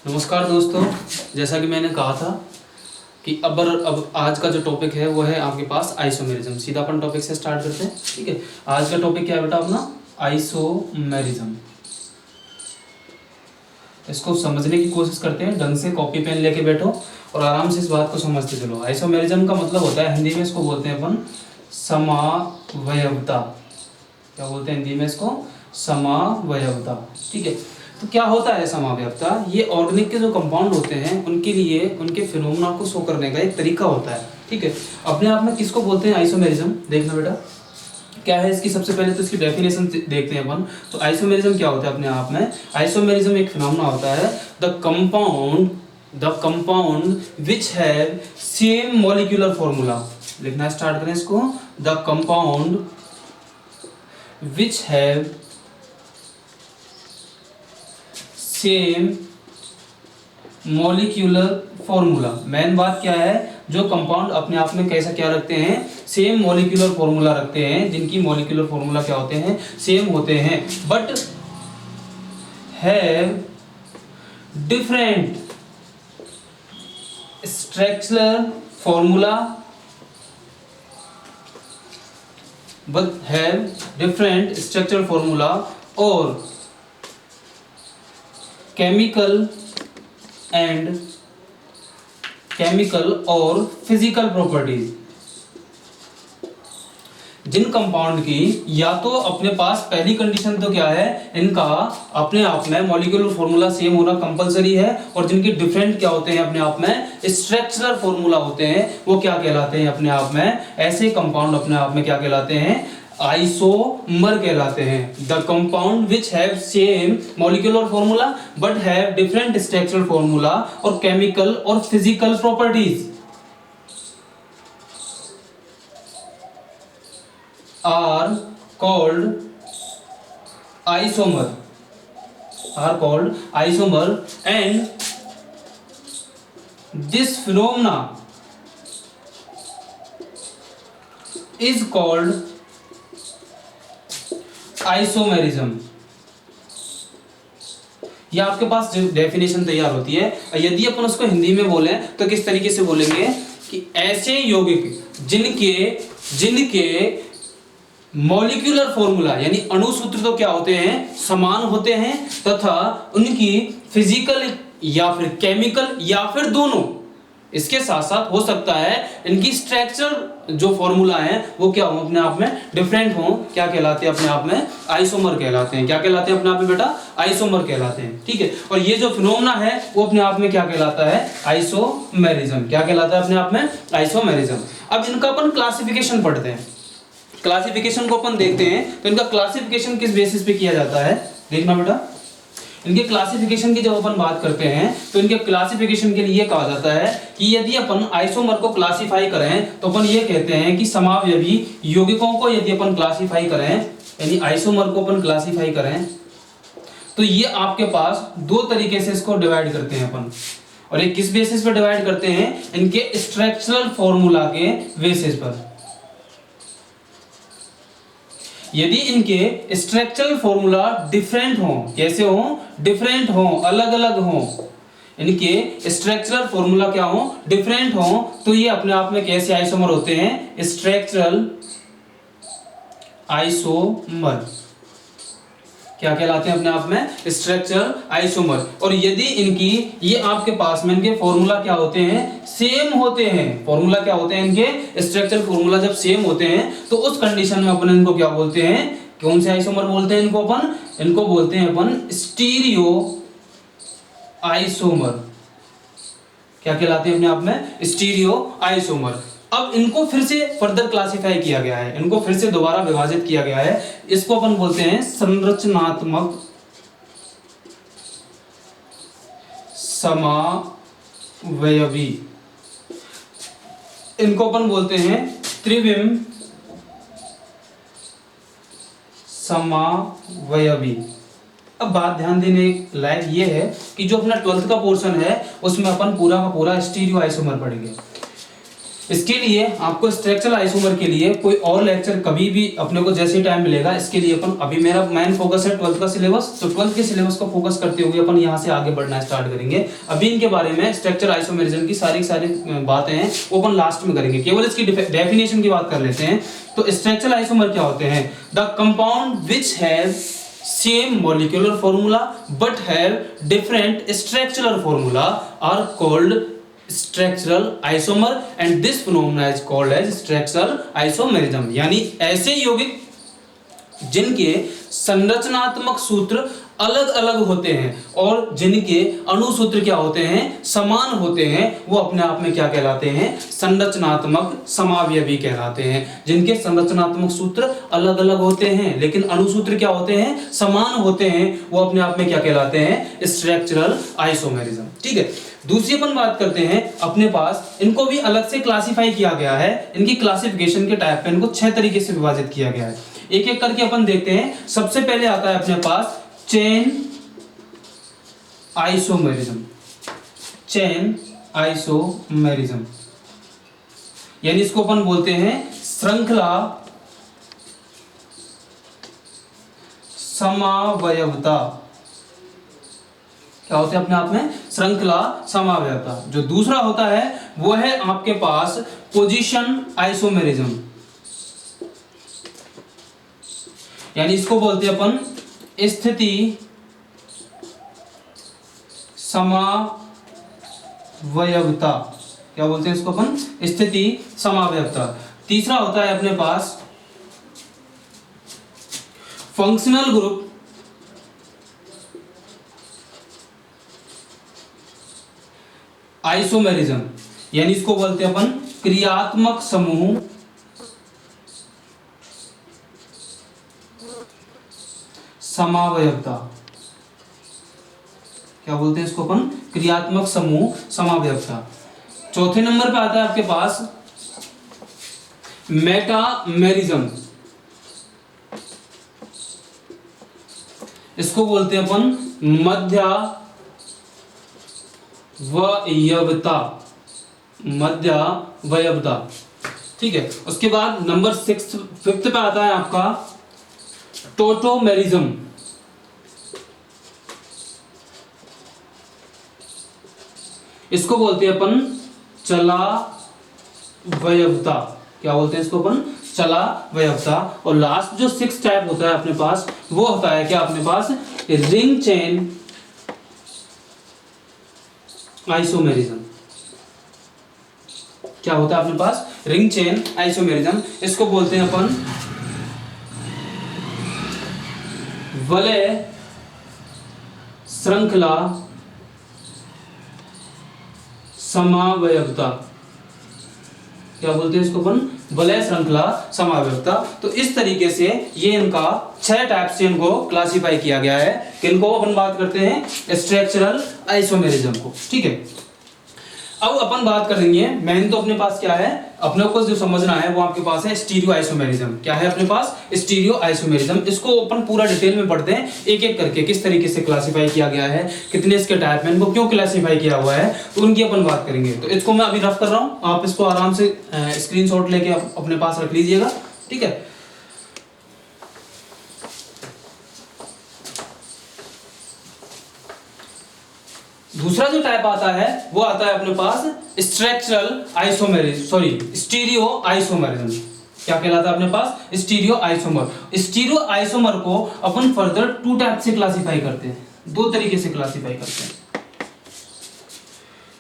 नमस्कार दोस्तों, जैसा कि मैंने कहा था कि अब आज का जो टॉपिक है वो है आपके पास आइसोमेरिज्म। सीधा अपन टॉपिक से स्टार्ट करते हैं। ठीक है, आज का टॉपिक क्या है बेटा अपना? आइसोमेरिज्म। इसको समझने की कोशिश करते हैं, ढंग से कॉपी पेन लेके बैठो और आराम से इस बात को समझते चलो। आइसोमेरिज्म का मतलब होता है, हिंदी में इसको बोलते हैं अपन समावयवता। क्या बोलते हैं हिंदी में इसको? समावयवता। ठीक है, तो क्या होता है समावयवता? ये ऑर्गेनिक के जो कंपाउंड होते हैं उनके लिए उनके फिनोमेना को शो करने का एक तरीका होता है। ठीक है, अपने आप में किसको बोलते हैं आइसोमेरिज्म? देखना बेटा क्या है इसकी, सबसे पहले तो इसकी डेफिनेशन देखते हैं अपन। तो आइसोमेरिज्म क्या होता है अपने आप में? आइसोमेरिज्म एक फिनोमेना होता है the compound which have same molecular formula. लिखना स्टार्ट करें इसको, the compound which have same molecular formula. Main बात क्या है, जो कंपाउंड अपने आप में कैसा क्या रखते हैं? सेम मॉलिक्यूलर फॉर्मूला रखते हैं, जिनकी मॉलिक्यूलर फॉर्मूला क्या होते हैं? सेम होते हैं, but have different structural formula, और केमिकल और फिजिकल प्रॉपर्टीज। जिन कंपाउंड की या तो अपने पास पहली कंडीशन तो क्या है, इनका अपने आप में मॉलिक्यूलर फॉर्मूला सेम होना कंपलसरी है, और जिनके डिफरेंट क्या होते हैं अपने आप में? स्ट्रक्चरल फॉर्मूला होते हैं। वो क्या कहलाते हैं अपने आप में? ऐसे कंपाउंड अपने आप में क्या कहलाते हैं? आइसोमर कहलाते हैं। The compound which have same molecular formula but have different structural formula और केमिकल और physical properties are called isomer, and this phenomena is called isomerism। ये आपके पास जो डेफिनेशन तैयार होती है, यदि अपन उसको हिंदी में बोले तो किस तरीके से बोलेंगे कि ऐसे यौगिक जिनके मॉलिक्यूलर फॉर्मूला यानी अणुसूत्र तो क्या होते हैं? समान होते हैं, तथा उनकी फिजिकल या फिर केमिकल या फिर दोनों, इसके साथ साथ हो सकता है इनकी स्ट्रक्चर जो फॉर्मूला है वो क्या हो अपने आप में? डिफरेंट हो। क्या कहलाते हैं अपने आप में? आइसोमर कहलाते हैं। क्या कहलाते हैं अपने आप में बेटा? आइसोमर कहलाते हैं। ठीक है, और ये जो फिनोमेना है वो अपने आप में क्या कहलाता है? आइसोमेरिज्म। क्या कहलाता है अपने आप में? आइसोमेरिज्म। अब इनका अपन क्लासिफिकेशन पढ़ते हैं। क्लासिफिकेशन को अपन देखते हैं तो इनका क्लासिफिकेशन किस बेसिस पे किया जाता है, देखना बेटा। इनके क्लासिफिकेशन की जब अपन बात करते हैं तो इनके क्लासिफिकेशन के लिए कहा जाता है कि यदि अपन आइसोमर को क्लासिफाई करें तो अपन ये कहते हैं कि समावयवी यौगिकों को यदि अपन क्लासिफाई करें, यानी आइसोमर को अपन क्लासिफाई करें, तो ये आपके पास दो तरीके से इसको डिवाइड करते हैं अपन। और ये किस बेसिस पर डिवाइड करते हैं? इनके स्ट्रक्चरल फॉर्मूला के बेसिस पर। यदि इनके स्ट्रक्चरल फॉर्मूला डिफरेंट हो, कैसे हो? डिफरेंट हो, अलग अलग हो, इनके स्ट्रक्चरल फॉर्मूला क्या हो? डिफरेंट हो, तो ये अपने आप में कैसे आइसोमर होते हैं? Structural isomer. क्या कहलाते हैं अपने आप में? Structural isomer. और यदि इनकी ये आपके पास में इनके फॉर्मूला क्या होते हैं? सेम होते हैं। फॉर्मूला क्या होते हैं इनके? स्ट्रक्चरल फॉर्मूला जब सेम होते हैं तो उस कंडीशन में अपन इनको क्या बोलते हैं? कौन से आइसोमर बोलते हैं इनको अपन? इनको बोलते हैं अपन स्टीरियो आइसोमर। क्या कहलाते हैं अपने आप में? Stereo isomer. अब इनको फिर से फर्दर क्लासिफाई किया गया है, इनको फिर से दोबारा विभाजित किया गया है। इसको अपन बोलते हैं संरचनात्मक समावयवी। इनको अपन बोलते हैं त्रिविम समावयवी। अब बात ध्यान देने लायक ये है कि जो अपना 12th का पोर्शन है उसमें अपन पूरा का पूरा स्टीरियो आइसोमर पढ़ेंगे। इसके लिए आपको स्ट्रक्चरल आइसोमर के लिए कोई और लेक्चर कभी भी अपने को जैसे टाइम मिलेगा, इसके लिए अपन अभी मेरा मेन फोकस है 12th का सिलेबस, तो 12th के सिलेबस को फोकस करते हुए अपन यहाँ से आगे बढ़ना स्टार्ट करेंगे। अभी इनके बारे में स्ट्रक्चरल आइसोमेरिज्म की सारी बातें हैं वो अपन लास्ट में करेंगे, केवल इसकी डेफिनेशन की बात कर लेते हैं। तो स्ट्रक्चरल आइसोमर क्या होते हैं? The compound which have same molecular formula but have different structural formula are called structural isomer and this phenomenon is called as structural isomerism। यानी ऐसे यौगिक जिनके संरचनात्मक सूत्र अलग अलग होते हैं और जिनके अणुसूत्र क्या होते हैं? समान होते हैं, वो अपने आप में क्या कहलाते हैं? संरचनात्मक समावयवी कहलाते हैं। जिनके संरचनात्मक सूत्र अलग अलग होते हैं लेकिन अणुसूत्र क्या होते हैं? समान होते हैं, वो अपने आप में क्या कहलाते हैं? Structural isomerism. ठीक है, दूसरी अपन बात करते हैं, अपने पास इनको भी अलग से क्लासिफाई किया गया है। इनकी क्लासिफिकेशन के टाइप पे इनको 6 तरीके से विभाजित किया गया है। एक एक करके अपन देखते हैं। सबसे पहले आता है अपने पास चेन आइसोमेरिज्म। चेन आइसोमेरिज्म यानी इसको अपन बोलते हैं श्रृंखला समावयवता। क्या होते हैं अपने आप में? श्रृंखला समावयवता। जो दूसरा होता है वो है आपके पास पोजीशन आइसोमेरिज्म, यानी इसको बोलते हैं अपन स्थिति समावयवता। क्या बोलते हैं इसको अपन? स्थिति समावयवता। तीसरा होता है अपने पास फंक्शनल ग्रुप आइसोमेरिज्म, यानी इसको बोलते हैं अपन क्रियात्मक समूह समावयवता। क्या बोलते हैं इसको अपन? क्रियात्मक समूह समावयवता। चौथे नंबर पे आता है आपके पास मेटामेरिज्म, इसको बोलते हैं अपन मध्यवयवता। मध्यवयवता। ठीक है, उसके बाद नंबर 5th पे आता है आपका टोटोमेरिज्म। इसको बोलते हैं अपन चलावयवता। क्या बोलते हैं इसको अपन? चलावयवता। और लास्ट जो 6th टाइप होता है अपने पास वो होता है क्या अपने पास? Ring chain isomerism. क्या होता है अपने पास? Ring chain isomerism. इसको बोलते हैं अपन वलय श्रृंखला समावयवता। क्या बोलते हैं इसको अपन? वलय श्रृंखला समावयवता। तो इस तरीके से ये इनका 6 टाइप से इनको क्लासिफाई किया गया है। किनको अपन बात करते हैं? स्ट्रक्चरल आइसोमेरिज्म को। ठीक है, अब अपन बात करेंगे मेन तो अपने पास क्या है, अपने को जो समझना है वो आपके पास है स्टीरियो आइसोमेरिज्म। क्या है अपने पास? Stereo isomerism. इसको अपन पूरा डिटेल में पढ़ते हैं एक एक करके, किस तरीके से क्लासिफाई किया गया है, कितने इसके टाइप में, इनको क्यों क्लासिफाई किया हुआ है, तो उनकी अपन बात करेंगे। तो इसको मैं अभी रफ कर रहा हूँ, आप इसको आराम से स्क्रीनशॉट लेके अपने पास रख लीजिएगा। ठीक है, दूसरा जो टाइप आता है वो आता है अपने पास स्ट्रक्चरल आइसोमेरिज्म, स्टीरियो आइसोमेरिज्म। क्या कहलाता है अपने पास? Stereo isomer. स्टीरियो आइसोमर को अपन फर्दर 2 टाइप से क्लासिफाई करते हैं, 2 तरीके से क्लासिफाई करते हैं।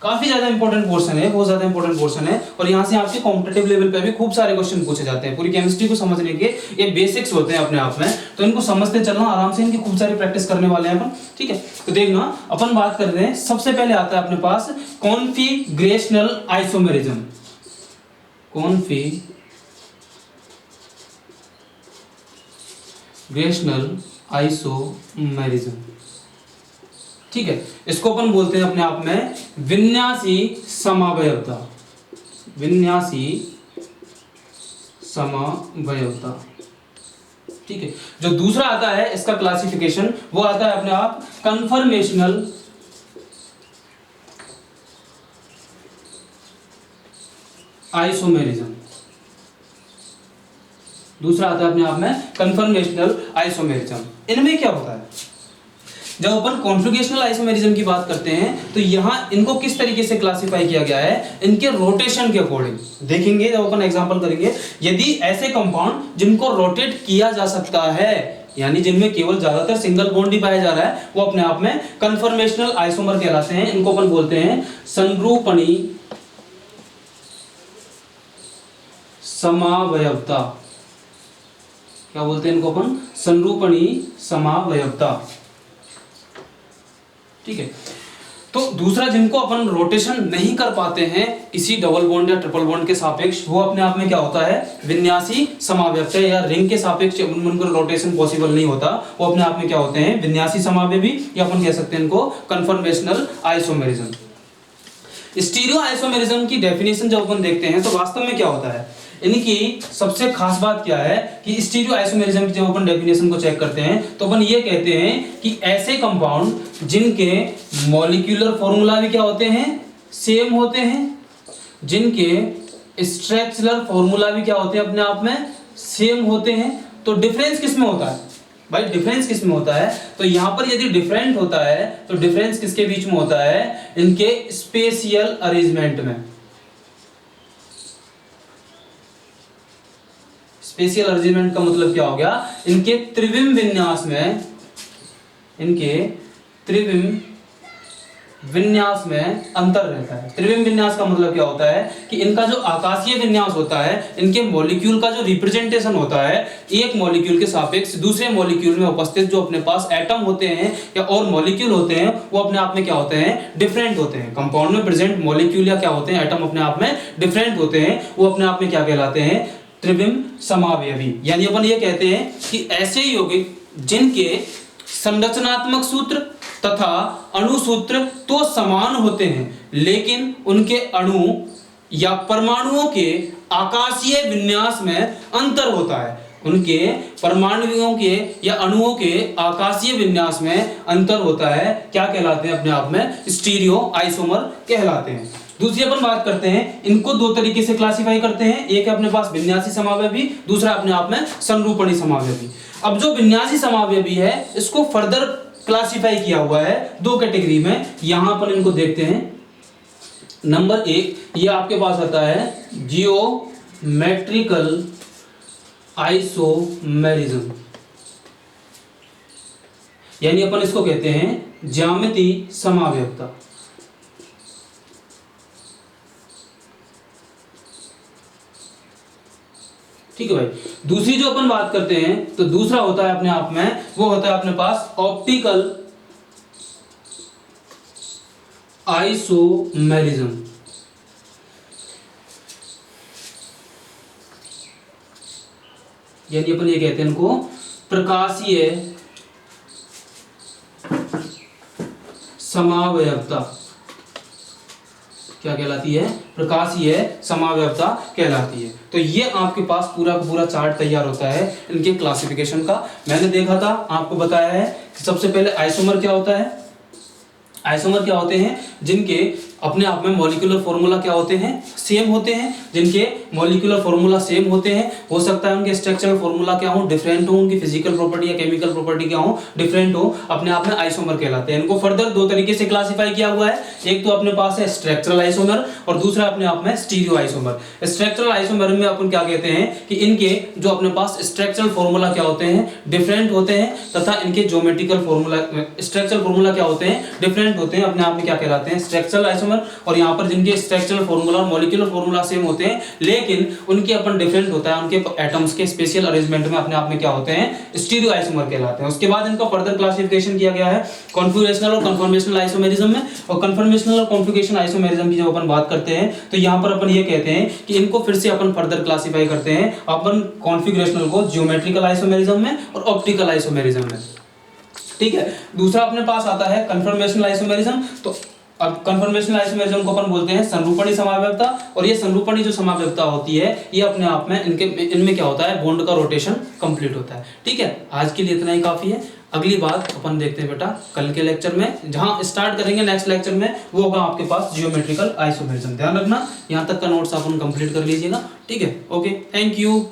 काफी ज्यादा इंपॉर्टेंट पोर्शन है, बहुत ज्यादा इंपॉर्टेंट पोर्शन है और यहाँ से आपके कॉम्पिटिटिव लेवल पे भी खूब सारे क्वेश्चन पूछे जाते हैं। पूरी केमिस्ट्री को समझने के ये बेसिक्स होते हैं अपने आप में, तो इनको समझते चलना, आराम से इनकी खूब सारी प्रैक्टिस करने वाले हैं अपन। ठीक है, तो देखना अपन बात कर रहे हैं। सबसे पहले आता है अपने पास कॉन्फिगरेशनल आइसोमेरिज्म। Configurational isomerism. ठीक है, इसको अपन बोलते हैं अपने आप में विन्यासी समावयवता। विन्यासी समावयवता। ठीक है, जो दूसरा आता है इसका क्लासिफिकेशन वो आता है अपने आप आइसोमेरिज्म, दूसरा आता है अपने आप में कन्फर्मेशनल आइसोमेरिज्म। इनमें क्या होता है, जब अपन कॉन्फिगरेशनल आइसोमेरिज्म की बात करते हैं तो यहाँ इनको किस तरीके से क्लासिफाई किया गया है, इनके रोटेशन के अकॉर्डिंग देखेंगे जब अपन एग्जांपल करेंगे। यदि ऐसे कंपाउंड जिनको रोटेट किया जा सकता है, यानी जिनमें केवल ज्यादातर सिंगल बॉन्ड ही पाया जा रहा है, वो अपने आप में कन्फर्मेशनल आइसोमर कहलाते हैं। इनको अपन बोलते हैं संरूपणी समावयवता। क्या बोलते हैं इनको अपन, संरूपणी समावयवता। ठीक है, तो दूसरा जिनको अपन रोटेशन नहीं कर पाते हैं किसी डबल बॉन्ड या ट्रिपल बॉन्ड के सापेक्ष, वो अपने आप में क्या होता है, विन्यासी समावयव या रिंग के सापेक्ष उनको रोटेशन पॉसिबल नहीं होता, वो अपने आप में क्या होते हैं, विन्यासी समावयवी, या अपन कह सकते हैं इनको कन्फर्मेशनल आइसोमेरिज्म। स्टीरियो आइसोमेरिज्म की डेफिनेशन जब अपन देखते हैं तो वास्तव में क्या होता है, इनकी सबसे खास बात क्या है कि स्टीरियो आइसोमेरिज्म की जब अपन डेफिनेशन को चेक करते हैं तो अपन ये कहते हैं कि ऐसे कंपाउंड जिनके मॉलिक्यूलर फॉर्मूला भी क्या होते हैं, सेम होते हैं, जिनके स्ट्रक्चरल फॉर्मूला भी क्या होते हैं, अपने आप में सेम होते हैं। तो डिफरेंस किसमें होता है भाई, डिफरेंस किसमें होता है, तो यहां पर यदि डिफरेंट होता है तो डिफरेंस किसके बीच में होता है, इनके स्पेशियल अरेंजमेंट में। स्पेशियल अरेंजमेंट का मतलब क्या हो गया, इनके त्रिविम विन्यास में, इनके त्रिविम विन्यास में अंतर रहता है। त्रिविम विन्यास का मतलब क्या होता है कि इनका जो आकाशीय विन्यास होता है, इनके मॉलिक्यूल का जो रिप्रेजेंटेशन होता है, एक मॉलिक्यूल के सापेक्ष दूसरे मॉलिक्यूल में उपस्थित जो अपने पास एटम होते हैं या और मॉलिक्यूल होते हैं, वो अपने आप में क्या होते हैं, डिफरेंट होते हैं। कंपाउंड में प्रेजेंट मॉलिक्यूल या क्या होते हैं, एटम अपने आप में डिफरेंट होते हैं, वो अपने आप में क्या कहलाते हैं, त्रिविम समावयवी। यानी अपन ये कहते हैं कि ऐसे यौगिक जिनके संरचनात्मक सूत्र तथा अणु सूत्र तो समान होते हैं, लेकिन उनके अणु या परमाणुओं के आकाशीय विन्यास में अंतर होता है, उनके परमाणुओं के या अणुओं के आकाशीय विन्यास में अंतर होता है, क्या कहलाते हैं, अपने आप में स्टीरियो आइसोमर कहलाते हैं। दूसरी अपन बात करते हैं, इनको दो तरीके से क्लासिफाई करते हैं, एक है अपने पास विन्यासी समावयवी, दूसरा अपने आप में संरूपणी समावयवी। अब जो विन्यासी समावयवी है इसको फर्दर क्लासिफाई किया हुआ है दो कैटेगरी में, यहां पर इनको देखते हैं। नंबर एक, ये आपके पास आता है जियोमेट्रिकल आइसोमेरिज्म, यानी अपन इसको कहते हैं ज्यामिति समावयवता। ठीक है भाई। दूसरी जो अपन बात करते हैं तो दूसरा होता है अपने आप में, वो होता है अपने पास ऑप्टिकल आइसोमेरिज्म। यानी अपन ये कहते हैं इनको प्रकाशीय समावयवता। क्या कहलाती है, प्रकाशीय समावयवता कहलाती है। तो ये आपके पास पूरा पूरा चार्ट तैयार होता है इनके क्लासिफिकेशन का। मैंने देखा था, आपको बताया है कि सबसे पहले आइसोमर क्या होता है। आइसोमर क्या होते हैं, जिनके अपने आप में मॉलिक्यूलर फॉर्मूला क्या होते हैं, सेम होते हैं। जिनके मॉलिक्यूलर फॉर्मूला सेम होते हैं, हो सकता है उनके स्ट्रक्चरल फॉर्मूला क्या हो, डिफरेंट हो, उनकी फिजिकल प्रॉपर्टी या केमिकल प्रॉपर्टी क्या हो, डिफरेंट हो, अपने आप में आइसोमर कहलाते हैं। इनको फर्दर दो तरीके से क्लासिफाई किया हुआ है, एक तो अपने पास है स्ट्रक्चरल आइसोमर और दूसरा अपने आप में स्टीरियो आइसोमर। स्ट्रक्चरल आइसोमर में अपन क्या कहते हैं कि इनके जो अपने पास स्ट्रक्चरल फॉर्मूला क्या होते हैं, डिफरेंट होते हैं, तथा इनके ज्योमेट्रिकल फॉर्मूला स्ट्रक्चरल फॉर्मूला क्या होते हैं, डिफरेंट होते हैं, अपने आप में क्या कहलाते हैं, स्ट्रक्चरल आइसोमर। और यहाँ पर जिनके स्ट्रक्चरल फॉर्मूला और मॉलिक्यूलर फॉर्मूला सेम होते हैं, लेकिन उनके अपन डिफरेंट होता है, उनके एटम्स के स्पेशल अरेंजमेंट में अपने आप में क्या होते हैं, स्टीरियो आइसोमर कहलाते हैं। उसके बाद इनका फर्दर क्लासिफिकेशन किया गया है कॉन्फिगरेशनल और कन्फर्मेशनल आइसोमेरिज्म में। और कन्फर्मेशनल और कॉन्फिगरेशन आइसोमेरिज्म की जब अपन बात करते हैं तो यहाँ पर अपन ये कहते हैं कि इनको फिर से अपन फर्दर क्लासिफाई करते हैं, अपन कॉन्फिगरेशनल को ज्योमेट्रिकल आइसोमेरिज्म में और ऑप्टिकल आइसोमेरिज्म में। ठीक है। दूसरा अपने पास आता है कन्फर्मेशनल आइसोमेरिज्म। तो अब कन्फर्मेशनल आइसोमेरिज्म को अपन बोलते हैं संरूपणी समावयवता, और ये संरूपणी जो समावयवता होती है ये अपने आप में इनमें क्या होता है, बॉन्ड का रोटेशन कंप्लीट होता है। ठीक है, आज के लिए इतना ही काफी है। अगली बात अपन देखते हैं बेटा कल के लेक्चर में, जहां स्टार्ट करेंगे नेक्स्ट लेक्चर में, वो होगा आपके पास जियोमेट्रिकल आइसोमेरिज्म। ध्यान रखना यहाँ तक का नोट्स आप कंप्लीट कर लीजिएगा। ठीक है, ओके, थैंक यू।